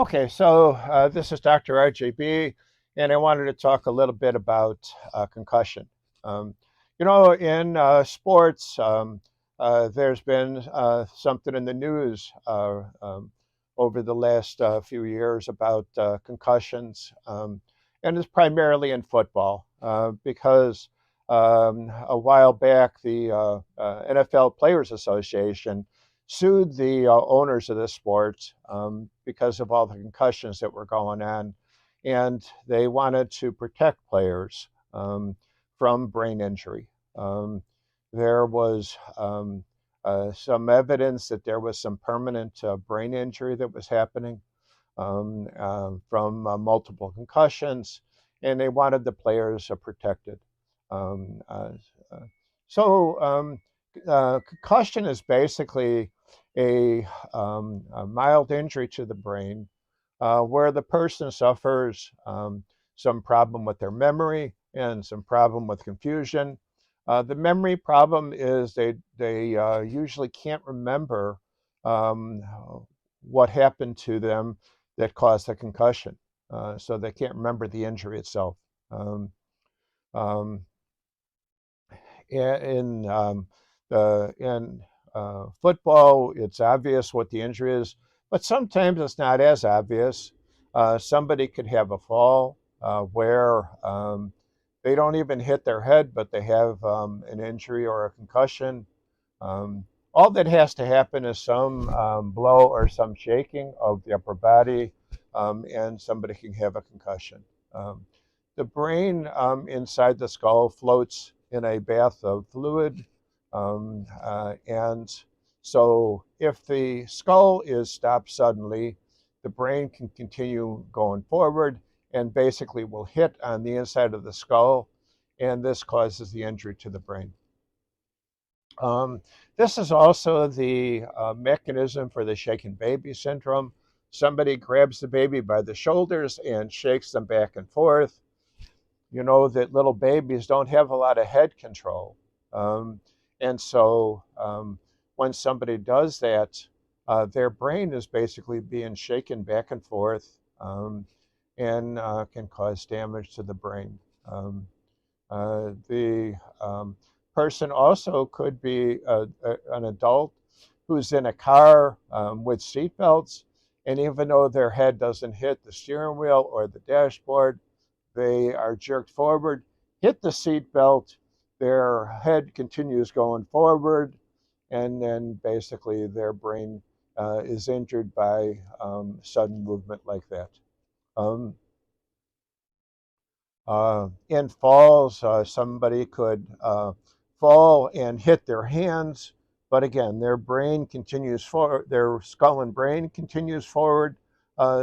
Okay, so this is Dr. RJB, and I wanted to talk a little bit about concussion. Um, in sports, there's been something in the news over the last few years about concussions, and it's primarily in football because a while back the NFL Players Association sued the owners of the sport because of all the concussions that were going on. And they wanted to protect players from brain injury. Um, there was some evidence that there was some permanent brain injury that was happening from multiple concussions, and they wanted the players protected. Um, uh, uh, so, concussion is basically a mild injury to the brain where the person suffers some problem with their memory and some problem with confusion. The memory problem is they usually can't remember um, what happened to them that caused the concussion, so they can't remember the injury itself. Um, um, in football, it's obvious what the injury is, but sometimes it's not as obvious. Somebody could have a fall where they don't even hit their head, but they have an injury or a concussion. Um, all that has to happen is some blow or some shaking of the upper body, and somebody can have a concussion. Um, the brain inside the skull floats in a bath of fluid. And so, if the skull is stopped suddenly, the brain can continue going forward and basically will hit on the inside of the skull, and this causes the injury to the brain. Um, this is also the mechanism for the shaken baby syndrome. Somebody grabs the baby by the shoulders and shakes them back and forth. You know that little babies don't have a lot of head control. Um, and so when somebody does that, their brain is basically being shaken back and forth and can cause damage to the brain. The person also could be an adult who's in a car with seatbelts, and even though their head doesn't hit the steering wheel or the dashboard, they are jerked forward, hit the seatbelt, their head continues going forward, and then basically their brain is injured by sudden movement like that. Um, in falls, somebody could fall and hit their hands, but again, their brain continues forward, their skull and brain continues forward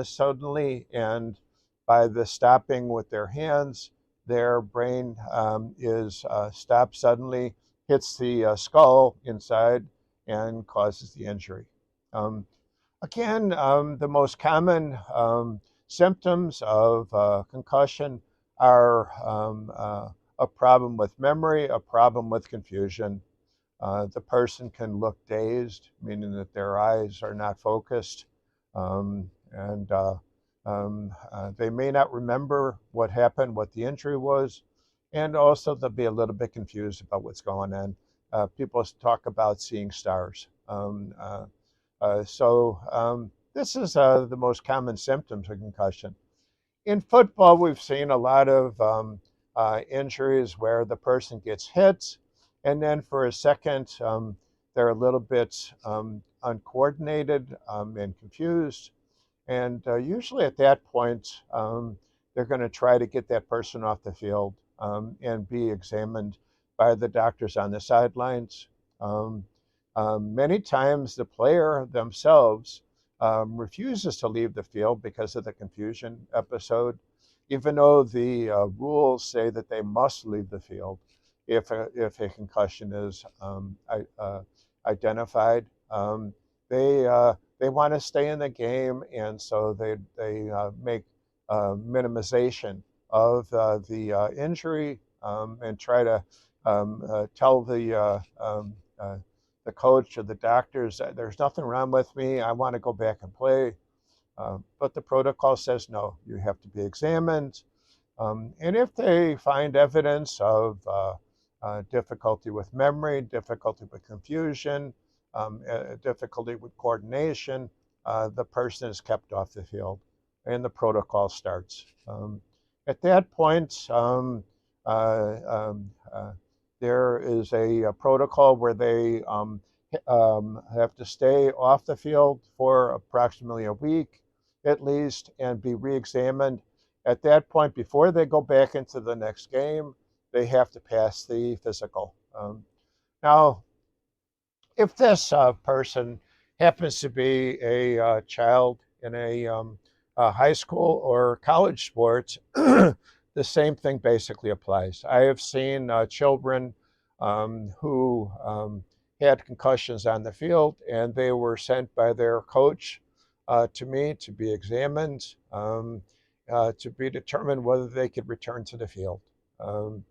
suddenly, and by the stopping with their hands, their brain is stopped suddenly, hits the skull inside, and causes the injury. Um, Again, the most common symptoms of concussion are a problem with memory, a problem with confusion. The person can look dazed, meaning that their eyes are not focused, and they may not remember what happened, what the injury was, and also they'll be a little bit confused about what's going on. People talk about seeing stars. This is the most common symptoms of concussion. In football, we've seen a lot of injuries where the person gets hit, and then for a second, they're a little bit uncoordinated and confused. And usually at that point, they're going to try to get that person off the field and be examined by the doctors on the sidelines. Um, Many times the player themselves refuses to leave the field because of the confusion episode, even though the rules say that they must leave the field if a concussion is identified. They want to stay in the game, and so they make minimization of the injury and try to tell the coach or the doctors that there's nothing wrong with me. I want to go back and play. But the protocol says no, you have to be examined. And if they find evidence of difficulty with memory, difficulty with confusion, difficulty with coordination, the person is kept off the field and the protocol starts. At that point, uh, um, uh, there is a protocol where they have to stay off the field for approximately a week at least and be re-examined. At that point, before they go back into the next game, they have to pass the physical. Now, if this person happens to be a child in a high school or college sports, the same thing basically applies. I have seen children who had concussions on the field, and they were sent by their coach to me to be examined, to be determined whether they could return to the field. Um,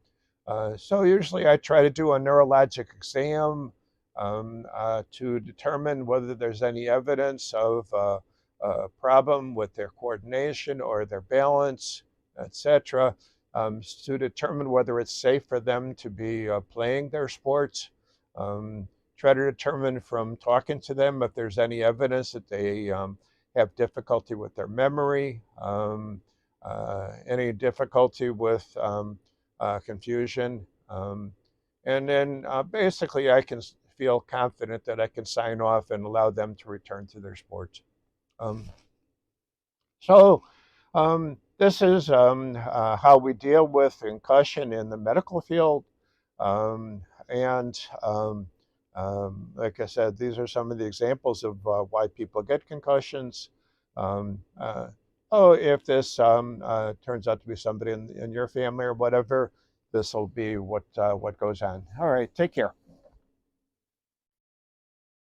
so usually I try to do a neurologic exam to determine whether there's any evidence of a problem with their coordination or their balance, etc., to determine whether it's safe for them to be playing their sports. Um, Try to determine from talking to them if there's any evidence that they have difficulty with their memory, any difficulty with confusion. And then basically, I can feel confident that I can sign off and allow them to return to their sports. Um, so this is how we deal with concussion in the medical field. And like I said, these are some of the examples of why people get concussions. Um, uh, if this turns out to be somebody in your family or whatever, this will be what goes on. All right, take care.